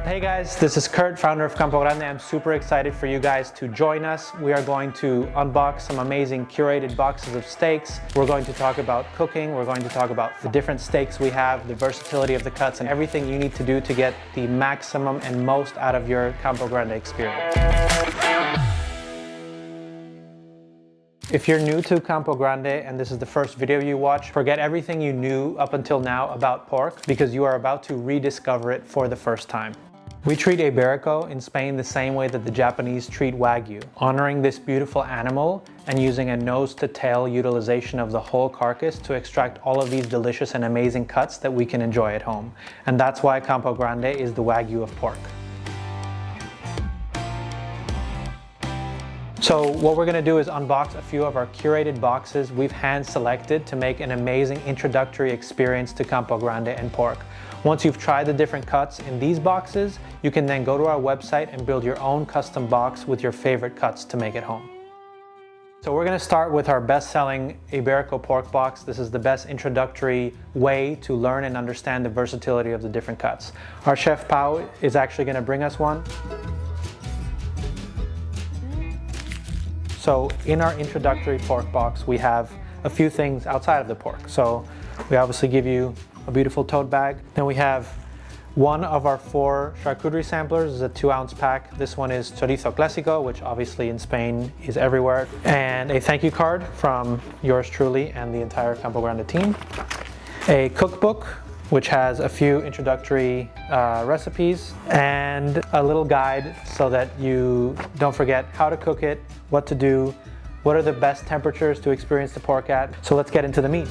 Hey guys, this is Kurt, founder of Campo Grande. I'm super excited for you guys to join us. We are going to unbox some amazing curated boxes of steaks. We're going to talk about cooking. We're going to talk about the different steaks we have, the versatility of the cuts, and everything you need to do to get the maximum and most out of your Campo Grande experience. If you're new to Campo Grande and this is the first video you watch, forget everything you knew up until now about pork because you are about to rediscover it for the first time. We treat Ibérico in Spain the same way that the Japanese treat Wagyu, honoring this beautiful animal and using a nose-to-tail utilization of the whole carcass to extract all of these delicious and amazing cuts that we can enjoy at home. And that's why Campo Grande is the Wagyu of pork. So what we're going to do is unbox a few of our curated boxes we've hand-selected to make an amazing introductory experience to Campo Grande and pork. Once you've tried the different cuts in these boxes, you can then go to our website and build your own custom box with your favorite cuts to make it home. So we're going to start with our best-selling Ibérico pork box. This is the best introductory way to learn and understand the versatility of the different cuts. Our chef Pau is actually going to bring us one. So in our introductory pork box, we have a few things outside of the pork. So we obviously give you a beautiful tote bag. Then we have one of our 4 charcuterie samplers. It's a 2-ounce pack. This one is Chorizo Clásico, which obviously in Spain is everywhere. And a thank you card from yours truly and the entire Campo Grande team. A cookbook, which has a few introductory recipes and a little guide so that you don't forget how to cook it, what to do, what are the best temperatures to experience the pork at. So let's get into the meat.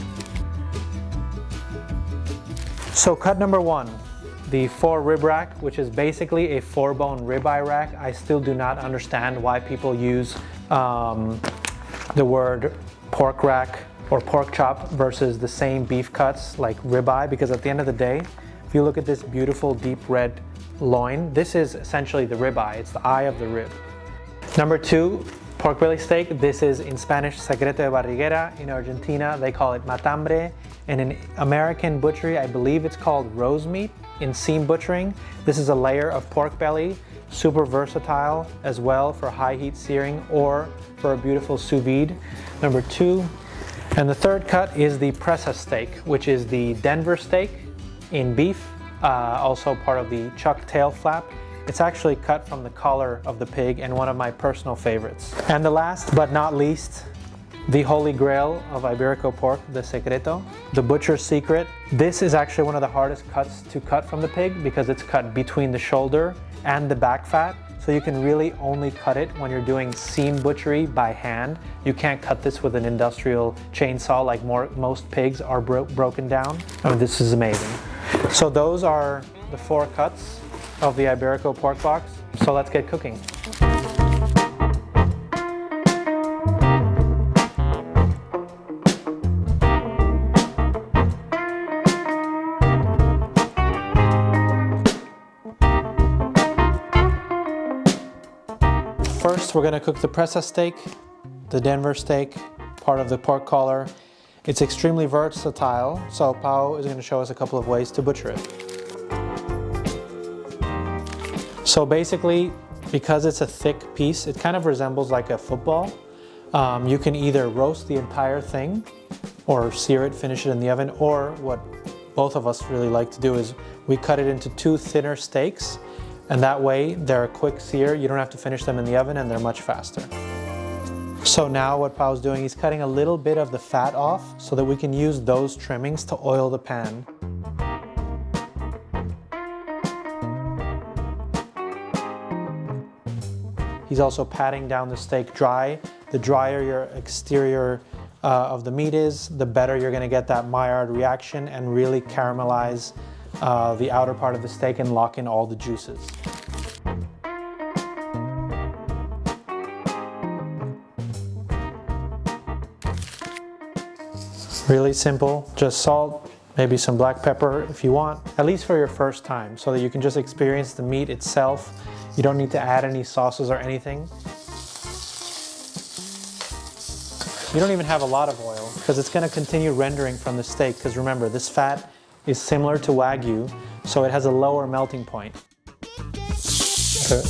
So cut number 1, the 4 rib rack, which is basically a 4-bone ribeye rack. I still do not understand why people use the word pork rack or pork chop versus the same beef cuts like ribeye, because at the end of the day, if you look at this beautiful deep red loin, this is essentially the ribeye. It's the eye of the rib. Number 2, pork belly steak. This is in Spanish Secreto de barriguera. In Argentina, they call it matambre. And in American butchery, I believe it's called rose meat. In seam butchering, this is a layer of pork belly, super versatile as well for high heat searing or for a beautiful sous vide. Number 2. And the third cut is the Presa Steak, which is the Denver steak in beef, also part of the chuck tail flap. It's actually cut from the collar of the pig and one of my personal favorites. And the last but not least, the holy grail of Ibérico pork, the Secreto, the butcher's secret. This is actually one of the hardest cuts to cut from the pig because it's cut between the shoulder and the back fat. So you can really only cut it when you're doing seam butchery by hand. You can't cut this with an industrial chainsaw like most pigs are broken down. I mean, this is amazing. So those are the 4 cuts of the Ibérico pork box. So let's get cooking. First, we're going to cook the Presa steak, the Denver steak, part of the pork collar. It's extremely versatile, so Pau is going to show us a couple of ways to butcher it. So basically, because it's a thick piece, it kind of resembles like a football. You can either roast the entire thing or sear it, finish it in the oven, or what both of us really like to do is we cut it into 2 thinner steaks. And that way, they're a quick sear. You don't have to finish them in the oven and they're much faster. So now what Pau's doing, he's cutting a little bit of the fat off so that we can use those trimmings to oil the pan. He's also patting down the steak dry. The drier your exterior of the meat is, the better you're gonna get that Maillard reaction and really caramelize the outer part of the steak and lock in all the juices. Really simple, just salt, maybe some black pepper if you want, at least for your first time, so that you can just experience the meat itself. You don't need to add any sauces or anything. You don't even have a lot of oil because it's going to continue rendering from the steak, because remember, this fat is similar to Wagyu, so it has a lower melting point. Okay.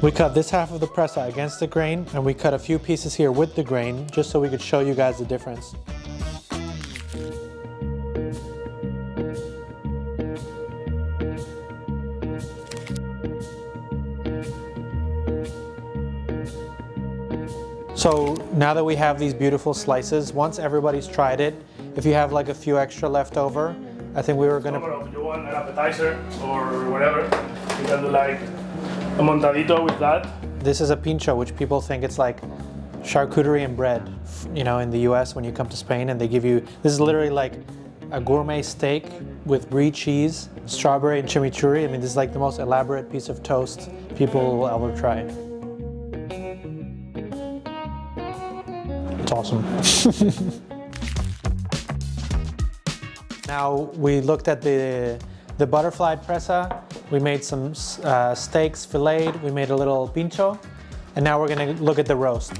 We cut this half of the presa against the grain, and we cut a few pieces here with the grain, just so we could show you guys the difference. So now that we have these beautiful slices, once everybody's tried it, if you have like a few extra left over, I think we were gonna... If you want an appetizer or whatever, you can do like a montadito with that. This is a pincho, which people think it's like charcuterie and bread, you know, in the US when you come to Spain, and they give you, this is literally like a gourmet steak with brie cheese, strawberry and chimichurri. I mean, this is like the most elaborate piece of toast people will ever try. It's awesome. Now we looked at the butterflied presa. We made some steaks filleted. We made a little pincho, and now we're gonna look at the roast.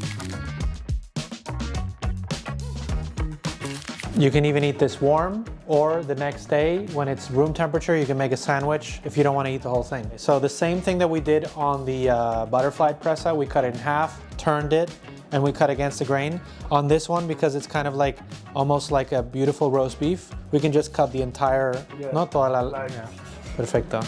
You can even eat this warm, or the next day when it's room temperature, you can make a sandwich if you don't want to eat the whole thing. So the same thing that we did on the butterflied presa, we cut it in half, turned it, and we cut against the grain. On this one, because it's kind of like almost like a beautiful roast beef, we can just cut the entire, no toda la, like, yeah. Perfecto.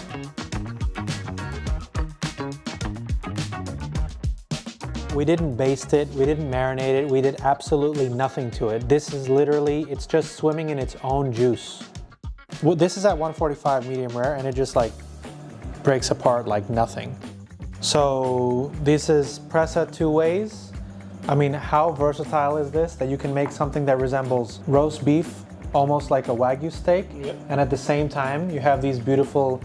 We didn't baste it, we didn't marinate it, we did absolutely nothing to it. This is literally, it's just swimming in its own juice. Well, this is at 145 medium rare, and it just like breaks apart like nothing. So this is presa two ways. I mean, how versatile is this that you can make something that resembles roast beef, almost like a Wagyu steak, yep. And at the same time, you have these beautiful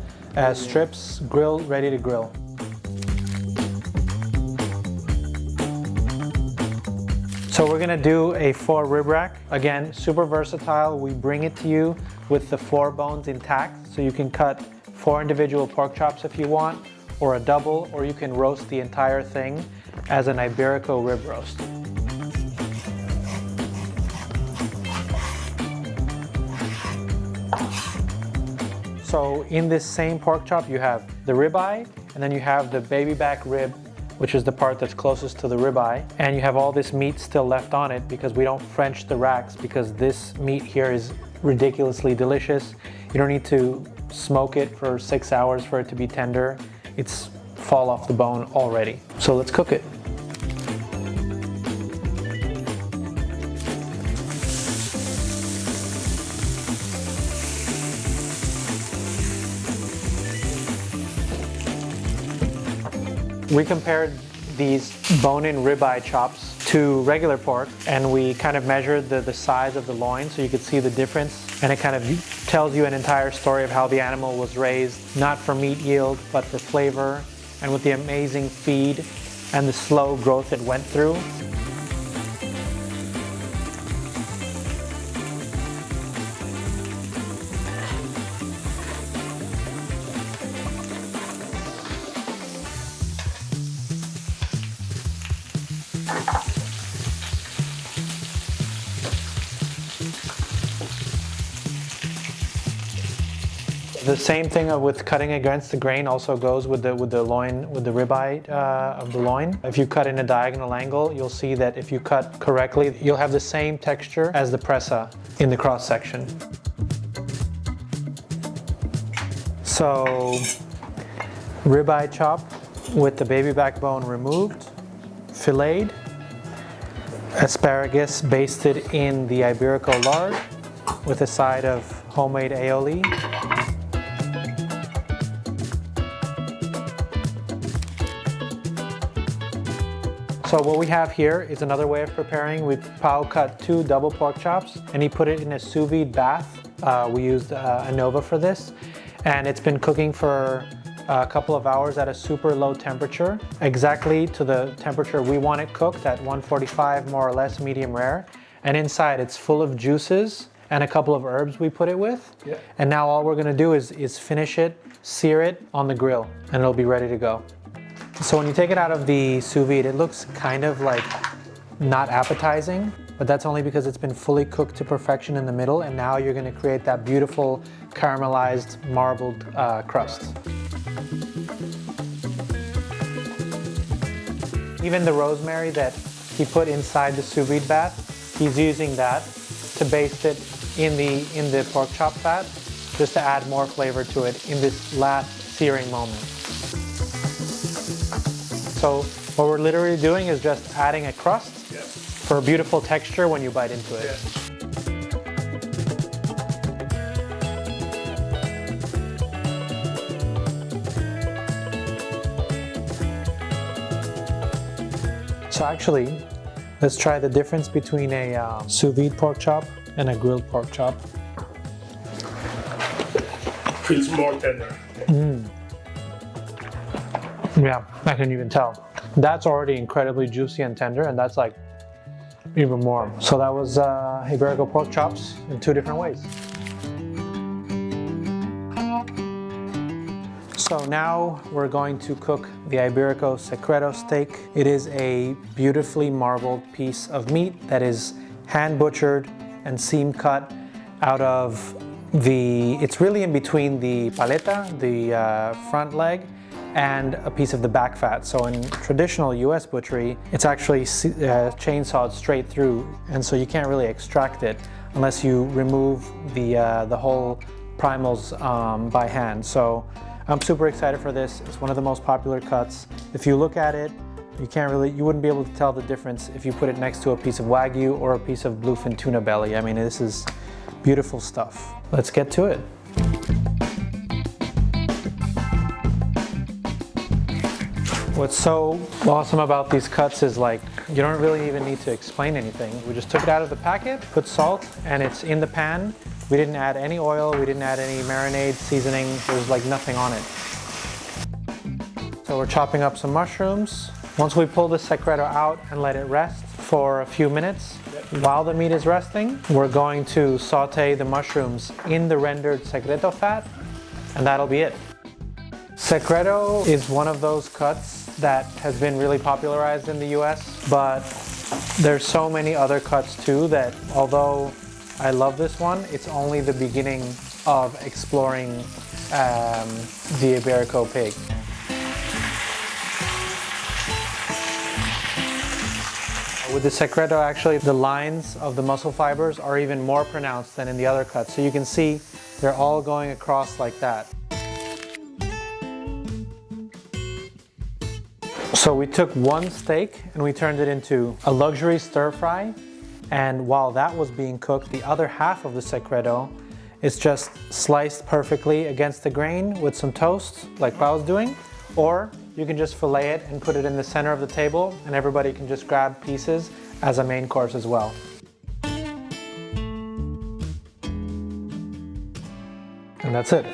strips grilled, ready to grill. So we're gonna do a 4 rib rack. Again, super versatile. We bring it to you with the 4 bones intact, so you can cut 4 individual pork chops if you want, or a double, or you can roast the entire thing as an Ibérico rib roast. So in this same pork chop, you have the ribeye, and then you have the baby back rib, which is the part that's closest to the ribeye. And you have all this meat still left on it because we don't French the racks, because this meat here is ridiculously delicious. You don't need to smoke it for 6 hours for it to be tender. It's fall off the bone already. So let's cook it. We compared these bone-in ribeye chops to regular pork, and we kind of measured the size of the loin so you could see the difference, and it kind of tells you an entire story of how the animal was raised, not for meat yield, but for flavor, and with the amazing feed and the slow growth it went through. The same thing with cutting against the grain also goes with the loin, with the ribeye of the loin. If you cut in a diagonal angle, you'll see that if you cut correctly, you'll have the same texture as the presa in the cross section. So, ribeye chop with the baby backbone removed, filleted, asparagus basted in the Ibérico lard with a side of homemade aioli. So what we have here is another way of preparing. We Pao cut 2 double pork chops and he put it in a sous vide bath. We used a Nova for this, and it's been cooking for a couple of hours at a super low temperature, exactly to the temperature we want it cooked at 145, more or less, medium rare. And inside it's full of juices and a couple of herbs we put it with. Yeah. And now all we're gonna do is finish it, sear it on the grill, and it'll be ready to go. So when you take it out of the sous vide, it looks kind of like not appetizing, but that's only because it's been fully cooked to perfection in the middle, and now you're gonna create that beautiful caramelized, marbled crust. Even the rosemary that he put inside the sous vide bath, he's using that to baste it in the pork chop fat, just to add more flavor to it in this last searing moment. So what we're literally doing is just adding a crust for a beautiful texture when you bite into it. So actually, let's try the difference between a sous vide pork chop and a grilled pork chop. Feels more tender. Yeah, I can even tell. That's already incredibly juicy and tender, and that's like even more. So that was Ibérico pork chops in 2 different ways. So now we're going to cook the Ibérico Secreto steak. It is a beautifully marbled piece of meat that is hand butchered and seam cut out of it's really in between the paleta, the front leg, and a piece of the back fat. So in traditional US butchery, it's actually chainsawed straight through, and so you can't really extract it unless you remove the whole primals by hand. So I'm super excited for this. It's one of the most popular cuts. If you look at it, you wouldn't be able to tell the difference if you put it next to a piece of Wagyu or a piece of bluefin tuna belly. I mean, this is beautiful stuff. Let's get to it. What's so awesome about these cuts is like, you don't really even need to explain anything. We just took it out of the packet, put salt, and it's in the pan. We didn't add any oil, we didn't add any marinade, seasoning, there's like nothing on it. So we're chopping up some mushrooms. Once we pull the Secreto out and let it rest for a few minutes, while the meat is resting, we're going to saute the mushrooms in the rendered Secreto fat, and that'll be it. Secreto is one of those cuts that has been really popularized in the US, but there's so many other cuts too that although I love this one, it's only the beginning of exploring the Ibérico pig. With the Secreto, actually, the lines of the muscle fibers are even more pronounced than in the other cuts. So you can see they're all going across like that. So we took one steak and we turned it into a luxury stir fry. And while that was being cooked, the other half of the Secreto is just sliced perfectly against the grain with some toast, like Pao's doing. Or you can just fillet it and put it in the center of the table, and everybody can just grab pieces as a main course as well. And that's it.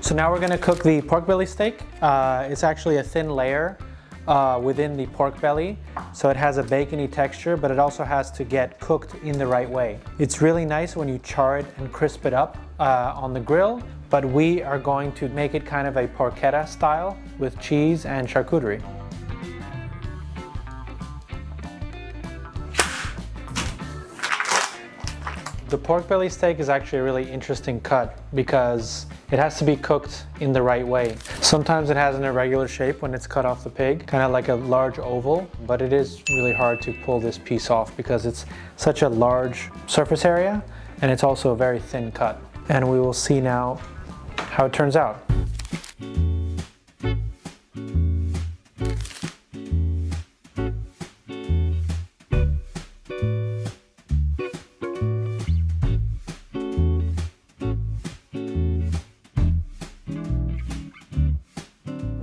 So now we're gonna cook the pork belly steak. It's actually a thin layer within the pork belly, so it has a bacony texture, but it also has to get cooked in the right way. It's really nice when you char it and crisp it up on the grill, but we are going to make it kind of a porchetta style with cheese and charcuterie. The pork belly steak is actually a really interesting cut because it has to be cooked in the right way. Sometimes it has an irregular shape when it's cut off the pig, kind of like a large oval, but it is really hard to pull this piece off because it's such a large surface area and it's also a very thin cut. And we will see now how it turns out.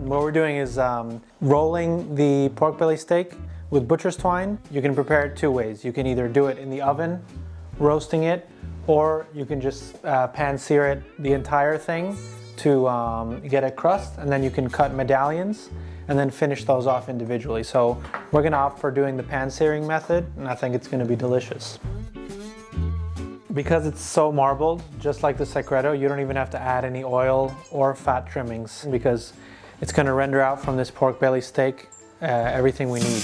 what we're doing is rolling the pork belly steak with butcher's twine. You can prepare it two ways. You can either do it in the oven, roasting it, or you can just pan sear it, the entire thing, to get a crust, and then you can cut medallions and then finish those off individually. So we're gonna opt for doing the pan searing method, and I think it's gonna be delicious. Because it's so marbled, just like the Secreto, you don't even have to add any oil or fat trimmings because it's gonna render out from this pork belly steak everything we need.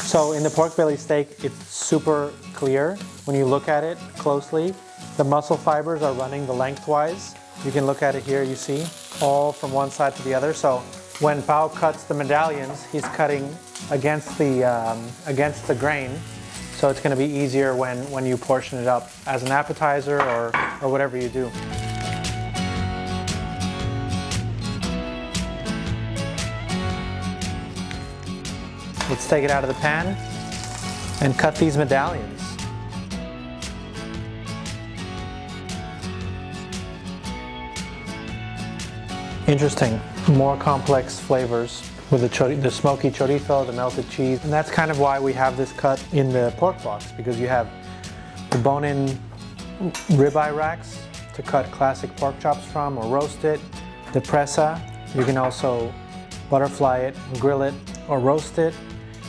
So in the pork belly steak, it's super clear. When you look at it closely, the muscle fibers are running the lengthwise. You can look at it here, you see, all from one side to the other. So when Pao cuts the medallions, he's cutting against the grain. So it's gonna be easier when you portion it up as an appetizer or whatever you do. Let's take it out of the pan and cut these medallions. Interesting, more complex flavors with the smoky chorizo, the melted cheese. And that's kind of why we have this cut in the pork box, because you have the bone-in ribeye racks to cut classic pork chops from or roast it. The presa, you can also butterfly it, grill it, or roast it.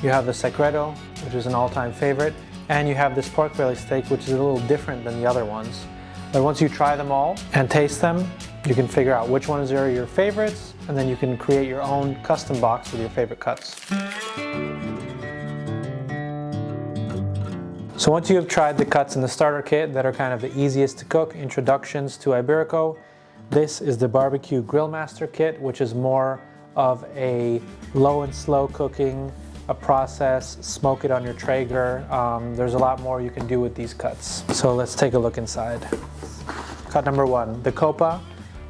You have the Secreto, which is an all-time favorite. And you have this pork belly steak, which is a little different than the other ones. But once you try them all and taste them, you can figure out which ones are your favorites, and then you can create your own custom box with your favorite cuts. So once you have tried the cuts in the starter kit that are kind of the easiest to cook, introductions to Ibérico, this is the barbecue grill master kit, which is more of a low and slow cooking, a process, smoke it on your Traeger. There's a lot more you can do with these cuts. So let's take a look inside. Cut number one, the Coppa,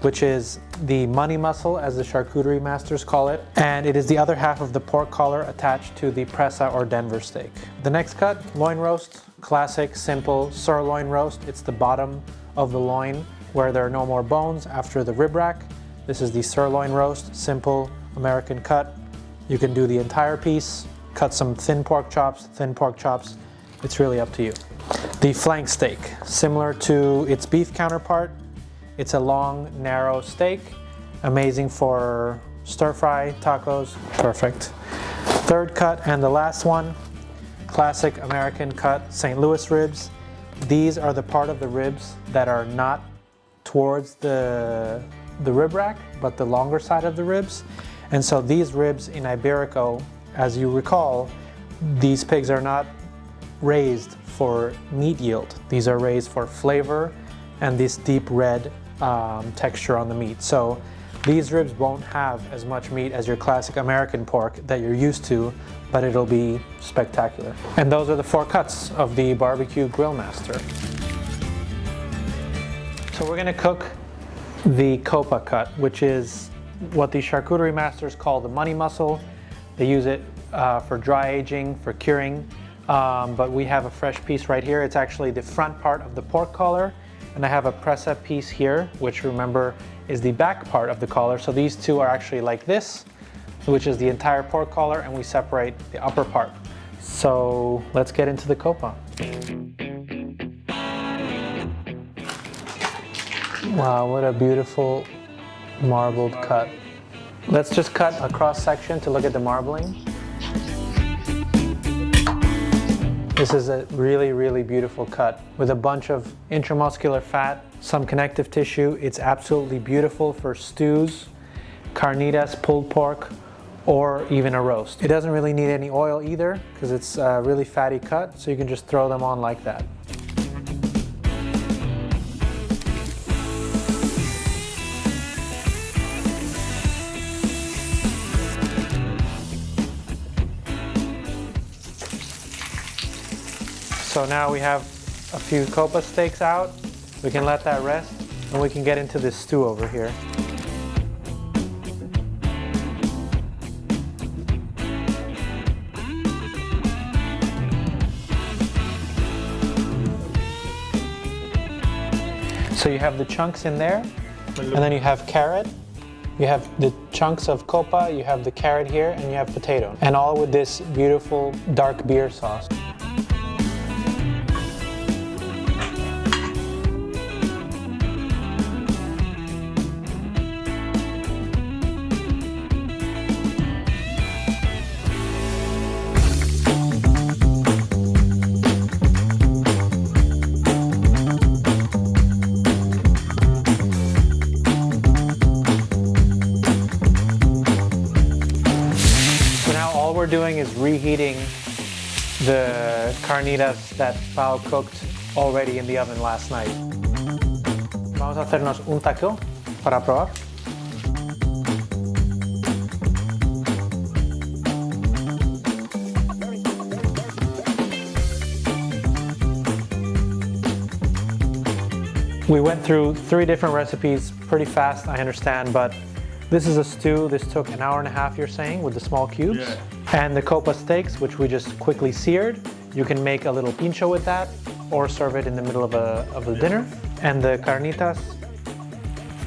which is the money muscle, as the charcuterie masters call it, and it is the other half of the pork collar attached to the Presa or Denver steak. The next cut, loin roast, classic, simple sirloin roast. It's the bottom of the loin where there are no more bones after the rib rack. This is the sirloin roast, simple American cut. You can do the entire piece, cut some thin pork chops. It's really up to you. The flank steak, similar to its beef counterpart. It's a long, narrow steak, amazing for stir fry, tacos, perfect. Third cut and the last one, classic American cut St. Louis ribs. These are the part of the ribs that are not towards the rib rack, but the longer side of the ribs. And so these ribs in Ibérico, as you recall, these pigs are not raised for meat yield. These are raised for flavor and this deep red texture on the meat. So these ribs won't have as much meat as your classic American pork that you're used to, but it'll be spectacular. And those are the 4 cuts of the barbecue grill master. So we're gonna cook the Coppa cut, which is what the charcuterie masters call the money muscle. They use it for dry aging, for curing, but we have a fresh piece right here. It's actually the front part of the pork collar, and I have a presa piece here, which, remember, is the back part of the collar. So these two are actually like this, which is the entire pork collar, and we separate the upper part. So let's get into the Coppa. Wow, what a beautiful marbled cut. Let's just cut a cross section to look at the marbling. This is a really, really beautiful cut with a bunch of intramuscular fat, some connective tissue. It's absolutely beautiful for stews, carnitas, pulled pork, or even a roast. It doesn't really need any oil either because it's a really fatty cut, so you can just throw them on like that. So now we have a few Coppa steaks out. We can let that rest and we can get into this stew over here. So you have the chunks in there. And then you have carrot, you have the chunks of coppa, you have the carrot here, and you have potato. And all with this beautiful dark beer sauce. We're doing is reheating the carnitas that Pao cooked already in the oven last night. Vamos a hacernos un taco para probar. We went through 3 different recipes pretty fast, I understand, but this is a stew. This took an hour and a half, you're saying, with the small cubes. Yeah. And the coppa steaks, which we just quickly seared. You can make a little pincho with that or serve it in the middle of the dinner. And the carnitas,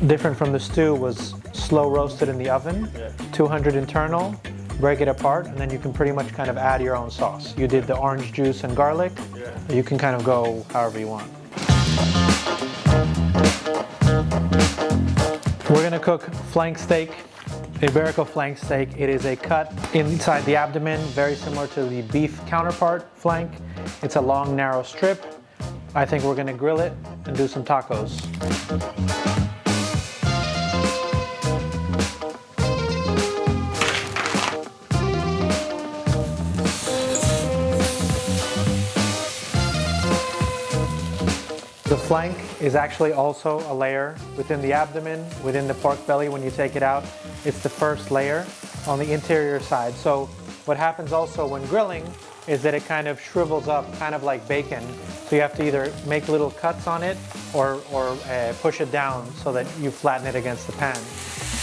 different from the stew, was slow roasted in the oven, 200 internal, break it apart, and then you can pretty much kind of add your own sauce. You did the orange juice and garlic. You can kind of go however you want. We're gonna cook flank steak, Ibérico flank steak. It is a cut inside the abdomen, very similar to the beef counterpart flank. It's a long, narrow strip. I think we're gonna grill it and do some tacos. The flank is actually also a layer within the abdomen, within the pork belly when you take it out. It's the first layer on the interior side. So what happens also when grilling is that it kind of shrivels up, kind of like bacon. So you have to either make little cuts on it or push it down so that you flatten it against the pan.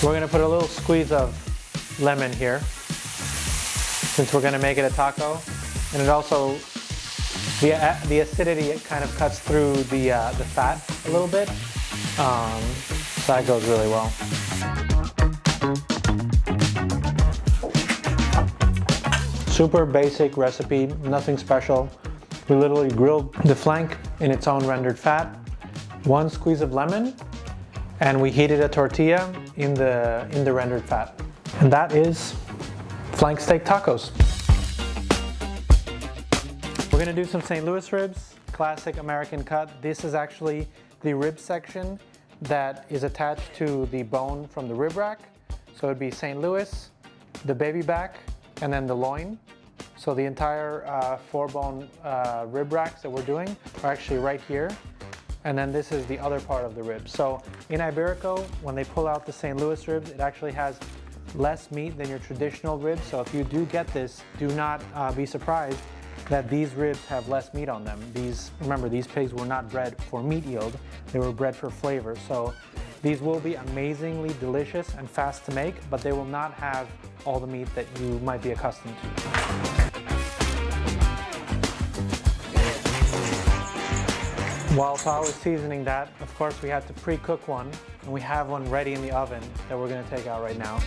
We're gonna put a little squeeze of lemon here, since we're gonna make it a taco. And it also, the acidity, it kind of cuts through the fat a little bit, so that goes really well. Super basic recipe, nothing special. We literally grilled the flank in its own rendered fat, 1 squeeze of lemon, and we heated a tortilla in the rendered fat. And that is flank steak tacos. We're gonna do some St. Louis ribs, classic American cut. This is actually the rib section that is attached to the bone from the rib rack. So it'd be St. Louis, the baby back, and then the loin. So the entire 4-bone rib racks that we're doing are actually right here. And then this is the other part of the rib. So in Ibérico, when they pull out the St. Louis ribs, it actually has less meat than your traditional ribs. So if you do get this, do not be surprised that these ribs have less meat on them. Remember, these pigs were not bred for meat yield, they were bred for flavor. So these will be amazingly delicious and fast to make, but they will not have all the meat that you might be accustomed to. While Pao is seasoning that, of course we had to pre-cook one, and we have one ready in the oven that we're gonna take out right now.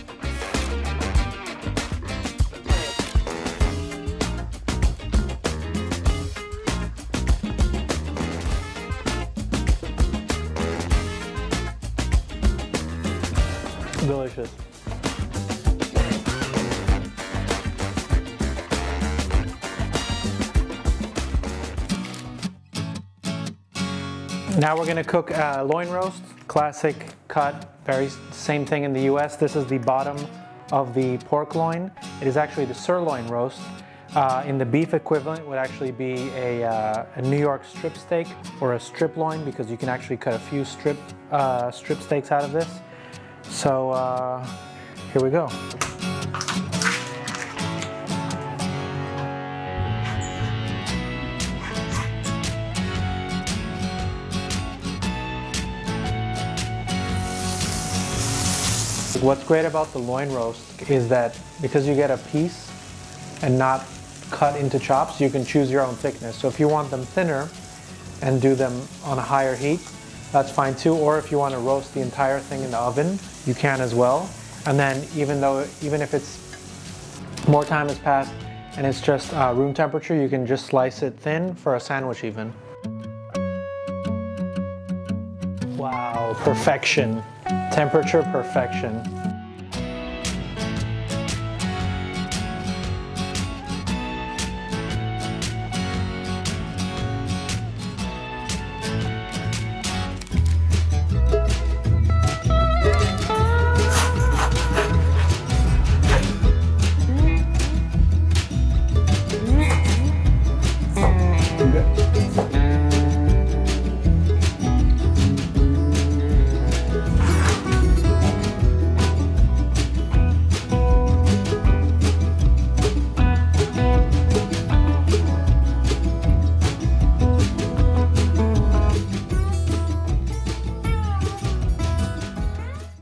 Delicious. Now we're gonna cook loin roast, classic cut, very same thing in the US. This is the bottom of the pork loin. It is actually the sirloin roast. In the beef equivalent would actually be a New York strip steak or a strip loin, because you can actually cut a few strip steaks out of this. So here we go. What's great about the loin roast is that because you get a piece and not cut into chops, you can choose your own thickness. So if you want them thinner and do them on a higher heat, that's fine too. Or if you want to roast the entire thing in the oven, you can as well. And then even if it's more time has passed and it's just room temperature, you can just slice it thin for a sandwich even. Wow, perfection. Temperature perfection.